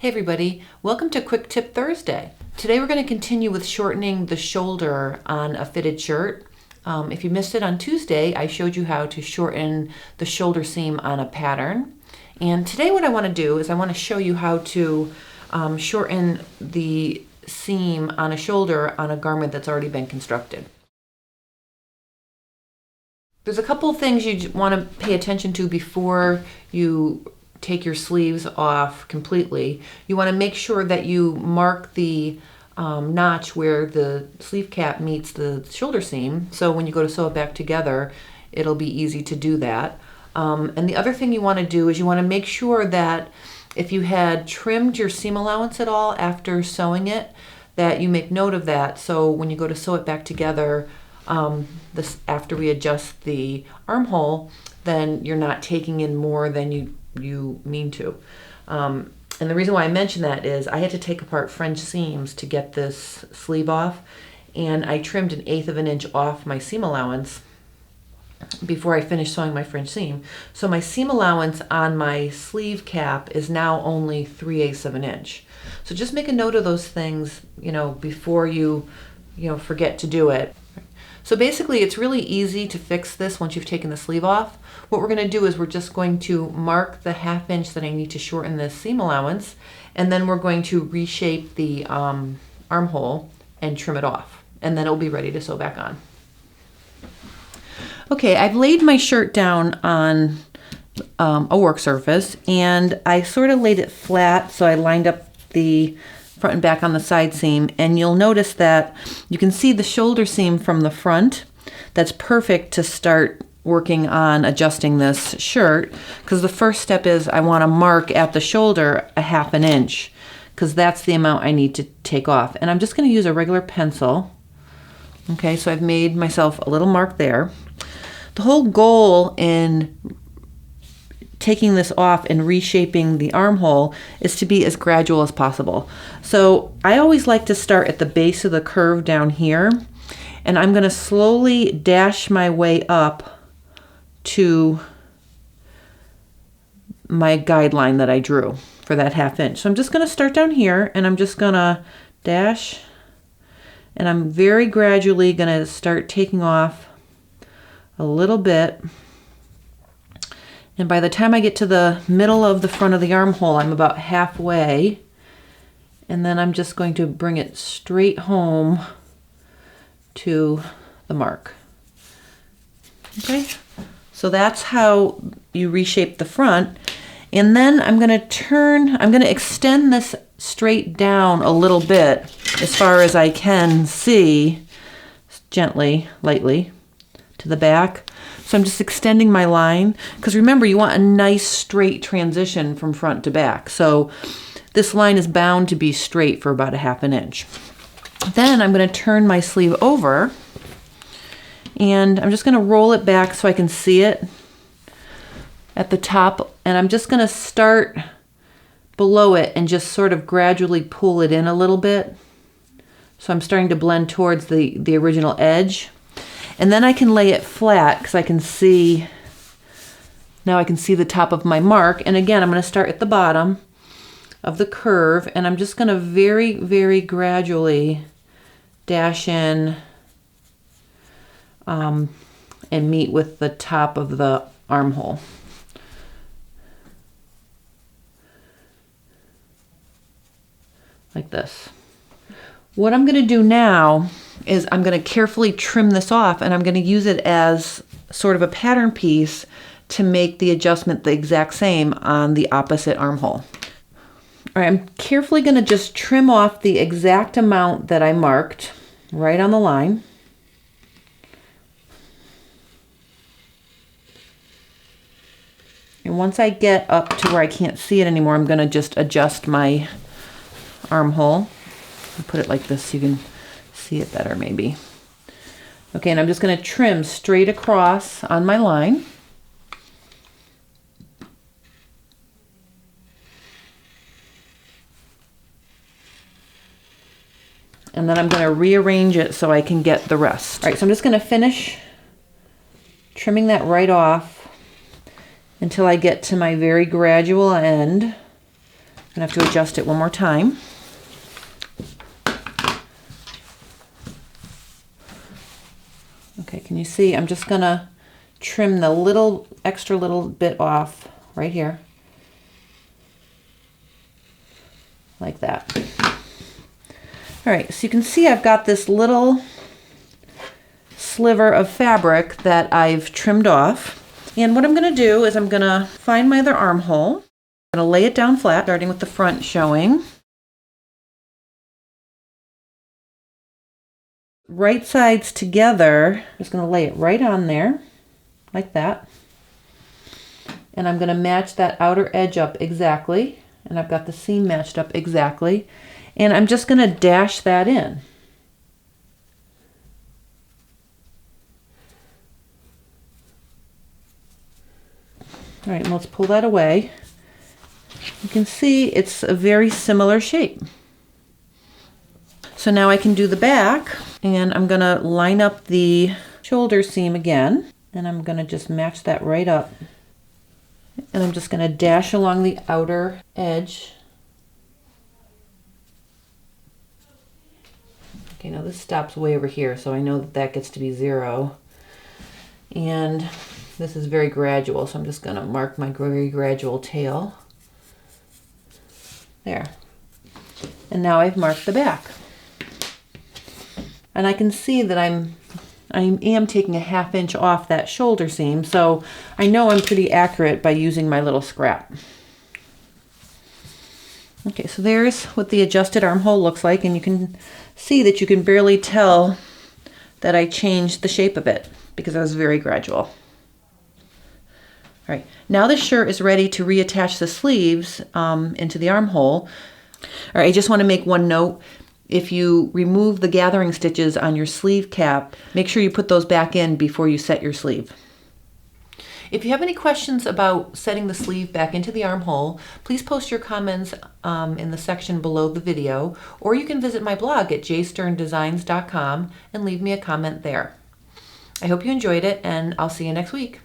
Hey everybody, welcome to Quick Tip Thursday. Today we're going to continue with shortening the shoulder on a fitted shirt. If you missed it on Tuesday, I showed you how to shorten the shoulder seam on a pattern. And today what I want to do is I want to show you how to shorten the seam on a shoulder on a garment that's already been constructed. There's a couple of things you want to pay attention to before you take your sleeves off completely. You want to make sure that you mark the notch where the sleeve cap meets the shoulder seam, so when you go to sew it back together it'll be easy to do that. And the other thing you want to do is you want to make sure that if you had trimmed your seam allowance at all after sewing it, that you make note of that, so when you go to sew it back together after we adjust the armhole, then you're not taking in more than you mean to. And the reason why I mention that is I had to take apart French seams to get this sleeve off, and I trimmed 1/8 of an inch off my seam allowance before I finished sewing my French seam. So my seam allowance on my sleeve cap is now only 3/8 of an inch. So just make a note of those things, before you forget to do it. So basically it's really easy to fix this once you've taken the sleeve off. What we're going to do is we're just going to mark the 1/2 inch that I need to shorten this seam allowance, and then we're going to reshape the armhole and trim it off, and then it'll be ready to sew back on. Okay, I've laid my shirt down on a work surface, and I sort of laid it flat, so I lined up the front and back on the side seam, and you'll notice that you can see the shoulder seam from the front. That's perfect to start working on adjusting this shirt, because the first step is I want to mark at the shoulder 1/2 an inch, because that's the amount I need to take off. And I'm just going to use a regular pencil. Okay, so I've made myself a little mark there. The whole goal in taking this off and reshaping the armhole is to be as gradual as possible. So I always like to start at the base of the curve down here, and I'm going to slowly dash my way up to my guideline that I drew for that 1/2 inch. So I'm just going to start down here, and I'm just going to dash, and I'm very gradually going to start taking off a little bit. And by the time I get to the middle of the front of the armhole, I'm about halfway. And then I'm just going to bring it straight home to the mark. Okay, so that's how you reshape the front. And then I'm going to extend this straight down a little bit as far as I can see, gently, lightly, to the back. So I'm just extending my line, because remember, you want a nice straight transition from front to back. So this line is bound to be straight for about 1/2 an inch. Then I'm going to turn my sleeve over, and I'm just going to roll it back so I can see it at the top. And I'm just going to start below it and just sort of gradually pull it in a little bit. So I'm starting to blend towards the original edge. And then I can lay it flat, because I can see the top of my mark. And again, I'm going to start at the bottom of the curve, and I'm just going to very, very gradually dash in and meet with the top of the armhole. Like this. What I'm going to do now is I'm going to carefully trim this off, and I'm going to use it as sort of a pattern piece to make the adjustment the exact same on the opposite armhole. All right, I'm carefully going to just trim off the exact amount that I marked right on the line. And once I get up to where I can't see it anymore, I'm going to just adjust my armhole. I'll put it like this so you can see it better maybe. Okay, and I'm just going to trim straight across on my line. And then I'm going to rearrange it so I can get the rest. All right, so I'm just going to finish trimming that right off until I get to my very gradual end. gonna have to adjust it one more time. Okay, can you see? I'm just gonna trim the extra little bit off right here. Like that. All right, so you can see I've got this little sliver of fabric that I've trimmed off. And what I'm gonna do is I'm gonna find my other armhole. I'm gonna lay it down flat, starting with the front showing. Right sides together, I'm just gonna lay it right on there, like that. And I'm gonna match that outer edge up exactly. And I've got the seam matched up exactly. And I'm just gonna dash that in. All right, let's pull that away. You can see it's a very similar shape. So now I can do the back, and I'm gonna line up the shoulder seam again, and I'm gonna just match that right up. And I'm just gonna dash along the outer edge. Okay, now this stops way over here, so I know that that gets to be 0. And this is very gradual, so I'm just gonna mark my very gradual tail. There. And now I've marked the back. And I can see that I am taking a 1/2 inch off that shoulder seam, so I know I'm pretty accurate by using my little scrap. Okay, so there's what the adjusted armhole looks like, and you can see that you can barely tell that I changed the shape of it because I was very gradual. All right, now the shirt is ready to reattach the sleeves into the armhole. All right, I just want to make one note. If you remove the gathering stitches on your sleeve cap, make sure you put those back in before you set your sleeve. If you have any questions about setting the sleeve back into the armhole, please post your comments in the section below the video, or you can visit my blog at jsterndesigns.com and leave me a comment there. I hope you enjoyed it, and I'll see you next week.